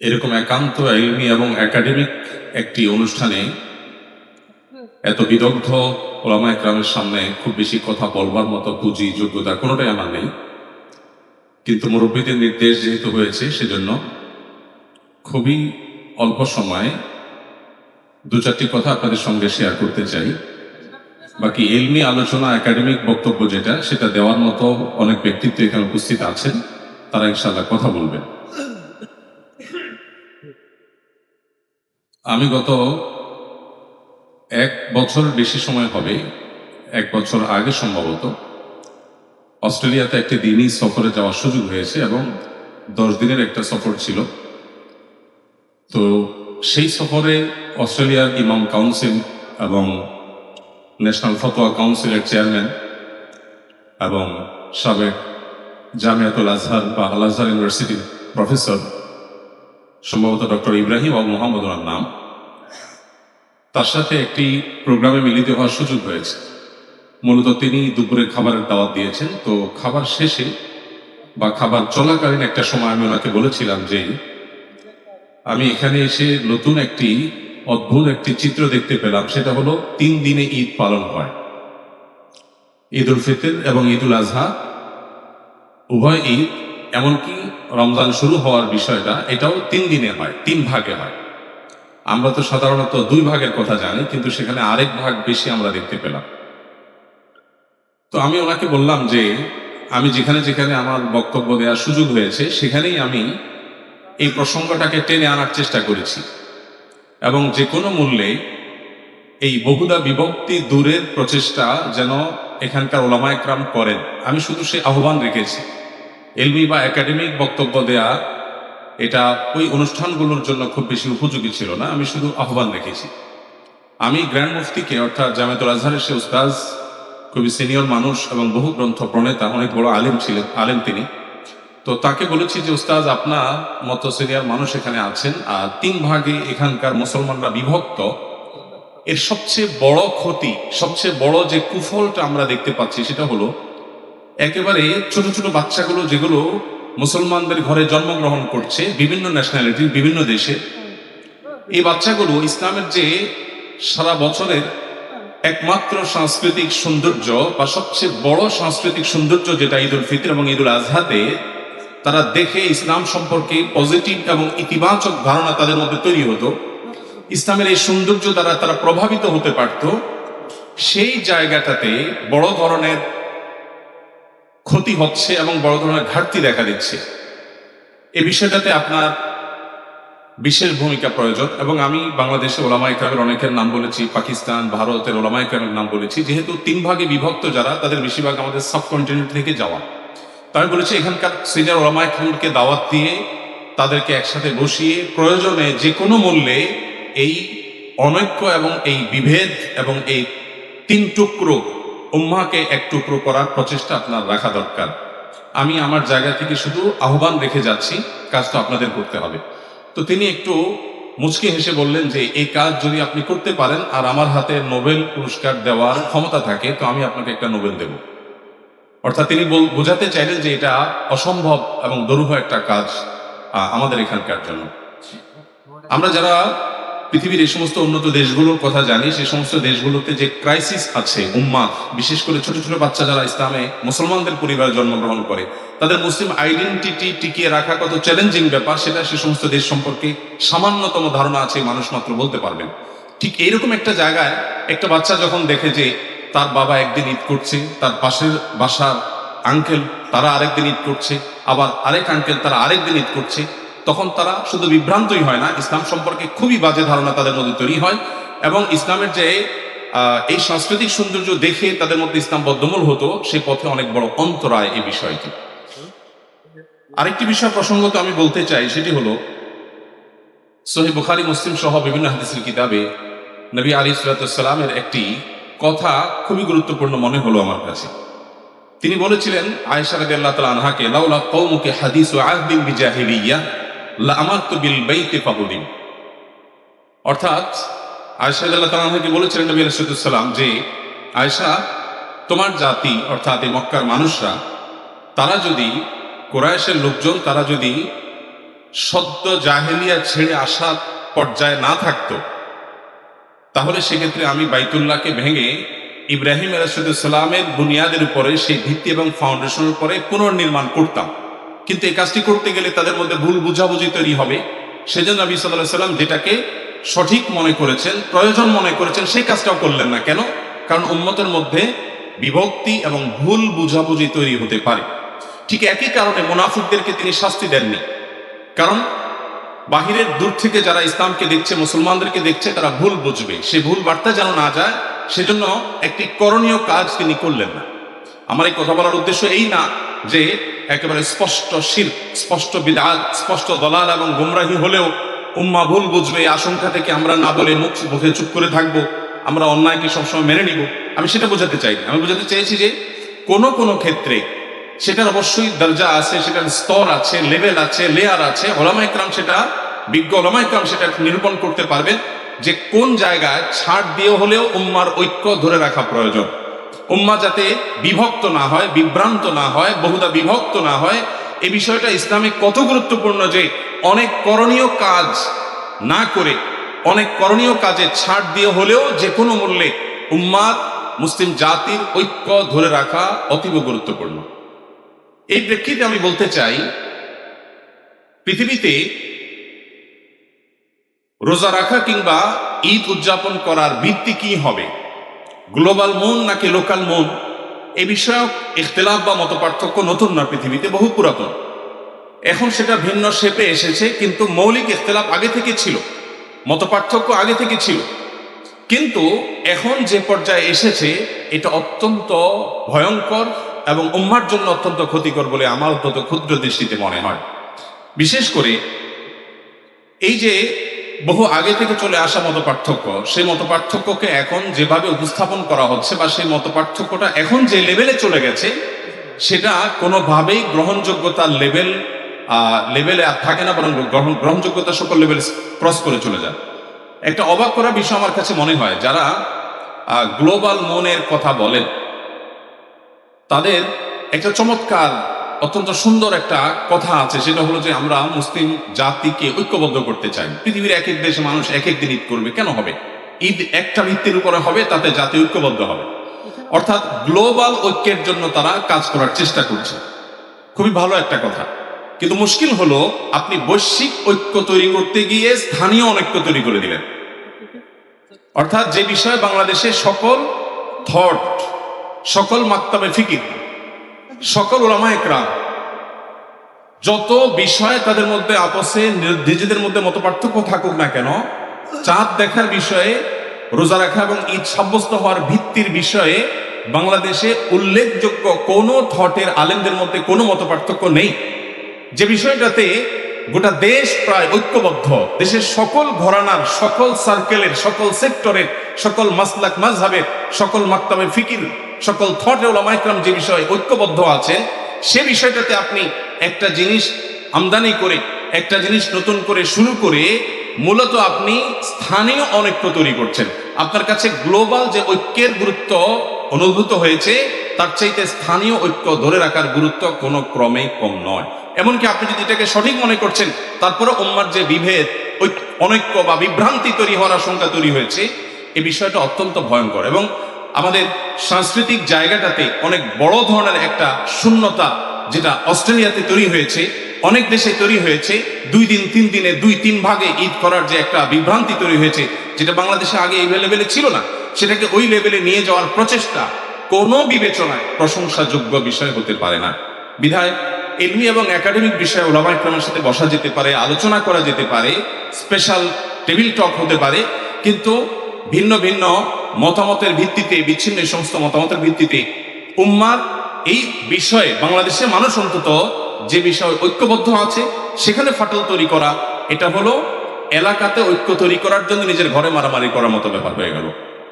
এরকম একান্ত ইলমি এবং একাডেমিক একটি অনুষ্ঠানে এত বিদগ্ধ ওলামা একরামের সামনে খুব বেশি কথা বলবার মতো পুঁজি যোগ্যতা কোনোটাই আমার নেই, কিন্তু মুরব্বীদের নির্দেশ যেহেতু হয়েছে সেজন্য খুবই অল্প সময়ে দু চারটি কথা আপনাদের সঙ্গে শেয়ার করতে চাই। বাকি ইলমি আলোচনা একাডেমিক বক্তব্য যেটা সেটা দেওয়ার মতো অনেক ব্যক্তিত্ব এখানে উপস্থিত আছেন, তারা ইনশাআল্লাহ কথা বলবেন। আমি গত 1 বছর বেশি সময় হবে, 1 বছর আগে সম্ভবত অস্ট্রেলিয়াতে একটি দিনই সফরে যাওয়ার সুযোগ হয়েছে এবং 10 দিনের একটা সফর ছিল। তো সেই সফরে অস্ট্রেলিয়ার ইমাম কাউন্সিল এবং ন্যাশনাল ফতোয়া কাউন্সিলের চেয়ারম্যান এবং সাবেক জামিয়াতুল আজহার বা আল আজহার ইউনিভার্সিটির প্রফেসর, সম্ভবত ডক্টর ইব্রাহিম ও মোহাম্মদ ওনার নাম, তার সাথে একটি প্রোগ্রামে মিলিত হওয়ার সুযোগ হয়েছে। মূলত তিনি দুপুরে খাবারের দাওয়াত দিয়েছেন। তো খাবার শেষে বা খাবার চলাকালীন একটা সময় আমি ওনাকে বলেছিলাম যে আমি এখানে এসে নতুন একটি অদ্ভুত একটি চিত্র দেখতে পেলাম। সেটা হলো 3 দিনে ঈদ পালন হয়, ঈদ উল ফিতর এবং ঈদ উল আজহা উভয় ঈদ, এমনকি রমজান শুরু হওয়ার বিষয়টা এটাও 3 দিনে হয়, 3 ভাগে হয়। আমরা তো সাধারণত 2 ভাগের কথা জানি, কিন্তু সেখানে আরেক ভাগ বেশি আমরা দেখতে পেলাম। তো আমি ওনাকে বললাম যে আমি যেখানে যেখানে আমার বক্তব্য দেওয়ার সুযোগ হয়েছে সেখানেই আমি এই প্রসঙ্গটাকে টেনে আনার চেষ্টা করেছি এবং যে কোনো মূল্যে এই বহুদা বিভক্তি দূরের প্রচেষ্টা যেন এখানকার ওলামা একরাম করেন, আমি শুধু সে আহ্বান রেখেছি। এলমি বা একাডেমিক বক্তব্য দেয়া এটা ওই অনুষ্ঠানগুলোর জন্য খুব বেশি উপযোগী ছিল না, আমি শুধু আহ্বান রেখেছি। আমি গ্র্যান্ড মুফতিকে, অর্থাৎ জামিয়াতুল আজহারের সে উস্তাজ, খুবই সিনিয়র মানুষ এবং বহু গ্রন্থ প্রণেতা, অনেক বড় আলেম ছিলেন, আলেম তিনি। তো তাকে বলেছি যে উস্তাজ, আপনার মতো সিনিয়র মানুষ এখানে আছেন, আর 3 ভাগে এখানকার মুসলমানরা বিভক্ত, এর সবচেয়ে বড় ক্ষতি, সবচেয়ে বড় যে কুফলটা আমরা দেখতে পাচ্ছি সেটা হলো একেবারে ছোট ছোট বাচ্চাগুলো যেগুলো মুসলমানদের ঘরে জন্মগ্রহণ করছে, বিভিন্ন ন্যাশনালিটির বিভিন্ন দেশে, এই বাচ্চাগুলো ইসলামের যে সারা বছরের একমাত্র সাংস্কৃতিক সৌন্দর্য বা সবচেয়ে বড় সাংস্কৃতিক সৌন্দর্য যেটা ঈদ উল ফিতর এবং ঈদ উল আজহাতে, তারা দেখে ইসলাম সম্পর্কে পজিটিভ এবং ইতিবাচক ধারণা তাদের মধ্যে তৈরি হতো, ইসলামের এই সৌন্দর্য দ্বারা তারা প্রভাবিত হতে পারত, সেই জায়গাটাতে বড় ধরনের ক্ষতি হচ্ছে এবং বড় ধরনের ঘাটতি দেখা দিচ্ছে। এই বিষয়টাতে আপনার বিশেষ ভূমিকা প্রয়োজন। এবং আমি বাংলাদেশে ওলামা ইকরামের অনেকের নাম বলেছি, পাকিস্তান, ভারতের ওলামা ইকরামের নাম বলেছি। যেহেতু 3 ভাগে বিভক্ত যারা, তাদের বেশিরভাগ আমাদের সাবকন্টিনেন্ট থেকে যাওয়া, তাই বলেছি এখানকার সিনিয়র ওলামা ইকরামকে দাওয়াত দিয়ে তাদেরকে একসাথে বসিয়ে প্রয়োজনে যে কোনো মূল্যে এই অনৈক্য এবং এই বিভেদ এবং এই 3 টুকরো উম্মাহকে 1 টুকরো করার প্রচেষ্টা আপনার রাখা দরকার। আমি আমার জায়গা থেকে শুধু আহ্বান রেখে যাচ্ছি, কাজটা আপনাদের করতে হবে। তো তিনি একটু মুচকি হেসে বললেন যে এই কাজ যদি আপনি করতে পারেন আর আমার হাতে নোবেল পুরস্কার দেওয়ার ক্ষমতা থাকে, তো আমি আপনাকে একটা নোবেল দেব। অর্থাৎ তিনি বোঝাতে চাইলেন যে এটা অসম্ভব এবং দুরূহ একটা কাজ আমাদের এখানকার জন্য। আমরা যারা পৃথিবীর এই সমস্ত উন্নত দেশগুলোর কথা জানি, সেই সমস্ত দেশগুলোতে যে ক্রাইসিস আছে উম্মাহ, বিশেষ করে ছোট ছোট বাচ্চা যারা ইসলামে মুসলমানদের পরিবারে জন্মগ্রহণ করে, তাদের মুসলিম আইডেন্টিটি টিকিয়ে রাখা কত চ্যালেঞ্জিং ব্যাপার, সেটা সে সমস্ত দেশ সম্পর্কে সামান্যতম ধারণা আছে মানুষ মাত্র বলতে পারবেন। ঠিক এইরকম একটা জায়গায় একটা বাচ্চা যখন দেখে যে তার বাবা একদিন ঈদ করছে, তার পাশের বাসার আঙ্কেল তারা আরেকদিন ঈদ করছে, আবার আরেক আঙ্কেল তারা আরেকদিন ঈদ করছে, তখন তারা শুধু বিভ্রান্তই হয় না, ইসলাম সম্পর্কে খুবই বাজে ধারণা তাদের মধ্যে তৈরি হয় এবং ইসলামের যে এই সাংস্কৃতিক সৌন্দর্য দেখে তাদের মধ্যে ইসলাম বদ্ধমূল হতো, সে পথে অনেক বড় অন্তরায় এই বিষয়টি। আরেকটি বিষয় প্রসঙ্গত আমি বলতে চাই, সেটি হলো সহিহ বুখারী, মুসলিম সহ বিভিন্ন হাদিসের কিতাবে নবী আলাইহিস সালামের একটি কথা খুবই গুরুত্বপূর্ণ মনে হলো আমার কাছে। তিনি বলেছিলেন আয়েশা রাদিয়াল্লাহু তাআলা আনহাকে, লাউলা কওমুকে হাদিসু আহদিন বিজাহিলিয়্যাহ লা আমারতু বিল বাইতি ফাহুদিম। অর্থাৎ আয়েশা রাদিয়াল্লাহু তাআলা আনহাকে বলেছিলেন নবী আলাইহিস সালাম যে, আয়েশা, তোমার জাতি অর্থাৎ এই মক্কার মানুষরা, তারা যদি, কুরাইশের লোকজন তারা যদি সদ্য জাহেলিয়া ছেড়ে আসার পর্যায়ে না থাকতো, তাহলে সেক্ষেত্রে আমি বাইতুল্লাহকে ভেঙে ইব্রাহিম আলাইহিসসালামের বুনিয়াদের উপরে, সেই ভিত্তি এবং ফাউন্ডেশনের উপরে পুনর্নির্মাণ করতাম। কিন্তু এই কাজটি করতে গেলে তাদের মধ্যে ভুল বুঝাবুঝি তৈরি হবে। সেজন্য নবী সাল্লাল্লাহু আলাইহি সাল্লাম যেটাকে সঠিক মনে করেছেন, প্রয়োজন মনে করেছেন, সেই কাজটাও করলেন না। কেন? কারণ উম্মতের মধ্যে বিভক্তি এবং ভুল বুঝাবুঝি তৈরি হতে পারে। ঠিক একই কারণে মুনাফিকদেরকে তিনি শাস্তি দেননি। কারণ বাহিরের দূর থেকে যারা ইসলামকে দেখছে, মুসলমানদেরকে দেখছে, তারা ভুল বুঝবে, সে ভুল বার্তা যেন না যায়, সেজন্য একটি করণীয় কাজ তিনি করলেন না। আমার এই কথা বলার উদ্দেশ্য এই না যে একেবারে স্পষ্ট শিরক, স্পষ্ট বিদআত, স্পষ্ট দলাল এবং গুমরাহি হলেও উম্মাহ ভুল বুঝবে এই আশঙ্কা থেকে আমরা না বলে মুখে চুপ করে থাকবো, আমরা অন্যায়কে সবসময় মেনে নিব, আমি সেটা বোঝাতে চাই না। আমি বোঝাতে চেয়েছি যে কোনো কোনো ক্ষেত্রে সেটার অবশ্যই দরজা আছে, সেটার স্তর আছে, লেভেল আছে, লেয়ার আছে। ওলামা ইকরাম সেটা, বিজ্ঞ ওলামা ইকরাম সেটা নিরূপণ করতে পারবেন যে কোন জায়গায় ছাড় দিয়ে হলেও উম্মার ঐক্য ধরে রাখা প্রয়োজন। উম্মাহ যাতে বিভক্ত না হয়, বিভ্রান্ত না হয়, বহুদা বিভক্ত না হয়, এই বিষয়টা ইসলামে কত গুরুত্বপূর্ণ যে অনেক করণীয় কাজ না করে, অনেক করণীয় কাজে ছাড় দিয়ে হলেও যে কোনো মূল্যে উম্মাহ, মুসলিম জাতির ঐক্য ধরে রাখা অতীব গুরুত্বপূর্ণ। এই প্রেক্ষিতে আমি বলতে চাই, পৃথিবীতে রোজা রাখা কিংবা ঈদ উদযাপন করার ভিত্তি কি হবে, গ্লোবাল মুন নাকি লোকাল মুন, এ বিষয়ক ইখতিলাফ বা মতপার্থক্য নতুন না, পৃথিবীতে বহু পুরাতন। এখন সেটা ভিন্ন শেপে এসেছে, কিন্তু মৌলিক ইখতিলাফ আগে থেকে ছিল, মতপার্থক্য আগে থেকে ছিল। কিন্তু এখন যে পর্যায়ে এসেছে এটা অত্যন্ত ভয়ঙ্কর এবং উম্মার জন্য অত্যন্ত ক্ষতিকর বলে আমার অত্যন্ত ক্ষুদ্র দৃষ্টিতে মনে হয়। বিশেষ করে এই যে বহু আগে থেকে চলে আসা মতপার্থক্য, সেই মতপার্থক্যকে এখন যেভাবে উপস্থাপন করা হচ্ছে বা সেই মতপার্থক্যটা এখন যে লেভেলে চলে গেছে, সেটা কোনোভাবেই গ্রহণযোগ্যতার লেভেলে আর থাকে না, বরং গ্রহণযোগ্যতা সকল লেভেল ক্রস করে চলে যায়। একটা অবাক করা বিষয় আমার কাছে মনে হয়, যারা গ্লোবাল মনের কথা বলেন তাদের একটা চমৎকার, অত্যন্ত সুন্দর একটা কথা আছে, সেটা হলো যে আমরা মুসলিম জাতিকে ঐক্যবদ্ধ করতে চাই। পৃথিবীর এক এক দেশে মানুষ এক এক দিন ঈদ করবে, কেন হবে? ঈদ একটা ভিত্তির উপরে হবে, তাতে জাতি ঐক্যবদ্ধ হবে। অর্থাৎ গ্লোবাল ঐক্যের জন্য তারা কাজ করার চেষ্টা করছে, খুবই ভালো একটা কথা। কিন্তু মুশকিল হলো আপনি বৈশ্বিক ঐক্য তৈরি করতে গিয়ে স্থানীয় অনৈক্য তৈরি করে দিলেন। অর্থাৎ যে বিষয়ে বাংলাদেশে সকল থট, সকল মাকতাবে ফিকির, সকল উলামা ইকরাম, যত বিষয়ে তাদের মধ্যে আপসে নিজেদের মধ্যে মতপার্থক্য থাকুক না কেন, চাঁদ দেখার বিষয়ে, রোজা রাখা এবং ঈদ সাব্যস্ত হওয়ার ভিত্তির বিষয়ে বাংলাদেশে উল্লেখযোগ্য কোনো থটের আলেমদের মধ্যে কোনো মতপার্থক্য নেই। যে বিষয়টাতে গোটা দেশ প্রায় ঐক্যবদ্ধ, দেশের সকল ঘরানার, সকল সার্কেলের, সকল সেক্টরের, সকল মাসলাক মাযহাবের, সকল মাকতাবে ফিকির, সকল থটে উলামা ইকরাম যে বিষয়ে ঐক্যবদ্ধ আছে, সে বিষয়টাতে আপনি একটা জিনিস আমদানি করে, একটা জিনিস নতুন করে শুরু করে মূলত আপনি স্থানীয় অনৈক্য তৈরি করছেন। আপনার কাছে গ্লোবাল যে ঐক্যের গুরুত্ব অনুভূত হয়েছে, তার চাইতে স্থানীয় ঐক্য ধরে রাখার গুরুত্ব কোনো ক্রমেই কম নয়। এমনকি আপনি যদি এটাকে সঠিক মনে করছেন, তারপরে উম্মার যে বিভেদ, অনৈক্য বা বিভ্রান্তি তৈরি হওয়ার আশঙ্কা তৈরি হয়েছে, এই বিষয়টা অত্যন্ত ভয়ঙ্কর। এবং আমাদের সাংস্কৃতিক জায়গাটাতে অনেক বড় ধরনের একটা শূন্যতা, যেটা অস্ট্রেলিয়াতে তৈরি হয়েছে, অনেক দেশে তৈরি হয়েছে, 2 দিন 3 দিনে 2-3 ভাগে ঈদ করার যে একটা বিভ্রান্তি তৈরি হয়েছে, যেটা বাংলাদেশে আগে এই লেভেলে ছিল না, সেটাকে ওই লেভেলে নিয়ে যাওয়ার প্রচেষ্টা কোনো বিবেচনায় প্রশংসাযোগ্য বিষয় হতে পারে না। বিধায় ইলমি এবং একাডেমিক বিষয়ে উলামা ইকরামের সাথে বসা যেতে পারে, আলোচনা করা যেতে পারে, স্পেশাল টেবিল টক হতে পারে, কিন্তু ভিন্ন ভিন্ন মতামতের ভিত্তিতে, বিচ্ছিন্ন সমস্ত মতামতের ভিত্তিতে উম্মার এই বিষয়ে বাংলাদেশের মানুষ অন্তত যে বিষয় ঐক্যবদ্ধ আছে সেখানে ফাটল তৈরি করা, এটা হলো এলাকাতে ঐক্য তৈরি করার জন্য নিজের ঘরে মারামারি করার মতো ব্যাপার হয়ে গেল।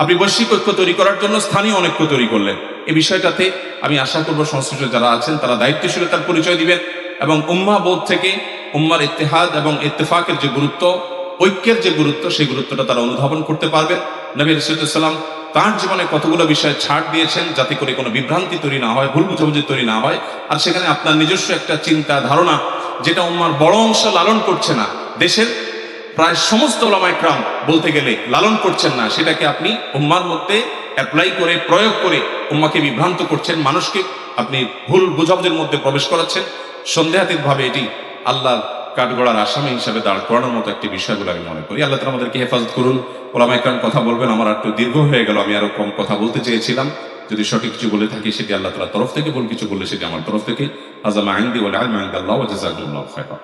আপনি বৈশ্বিক ঐক্য তৈরি করার জন্য স্থানীয় অনৈক্য তৈরি করলেন। এই বিষয়টাতে আমি আশা করব সংশ্লিষ্ট যারা আছেন তারা দায়িত্বশীলতার পরিচয় দিবেন এবং উম্মাহ বোধ থেকে উম্মার ইত্তেহাদ এবং ইত্তেফাকের যে গুরুত্ব, ঐক্যের যে গুরুত্ব, সেই গুরুত্বটা তারা অনুধাবন করতে পারবেন। নবী রাসূলুল্লাহ সাল্লাল্লাহু আলাইহি ওয়াসাল্লাম তার জীবনে কতগুলো বিষয়ে ছাড় দিয়েছেন যাতে করে কোনো বিভ্রান্তি তৈরি না হয়, ভুল বুঝাবুঝি তৈরি না হয়। আর সেখানে আপনার নিজস্ব একটা চিন্তা ধারণা যেটা উম্মার বড় অংশ লালন করছে না, দেশের প্রায় সমস্ত ওলামায়ে কেরাম বলতে গেলে লালন করছেন না, সেটাকে আপনি উম্মার মধ্যে অ্যাপ্লাই করে প্রয়োগ করে উম্মাকে বিভ্রান্ত করছেন, মানুষকে আপনি ভুল বুঝাবুঝির মধ্যে প্রবেশ করাচ্ছেন। সন্দেহাতীত ভাবে এটি আল্লাহর কাঠগড়ার আসামি হিসাবে দাঁড় করানোর মতো একটি বিষয় বলে আমি মনে করি। আল্লাহ তাআলা আমাদেরকে হেফাজত করুন। ওলামায়ে কেরাম কথা বলবেন, আমার একটু দীর্ঘ হয়ে গেল, আমি আরো কম কথা বলতে চেয়েছিলাম। যদি সঠিক কিছু বলে থাকি সেটি আল্লাহ তাআলার তরফ থেকে, ভুল কিছু বললে সেটি আমার তরফ থেকে। হাযা মা ইনদি ওয়াল ইলমু ইনদাল্লাহ ওয়া জাযাকুমুল্লাহু খায়রা।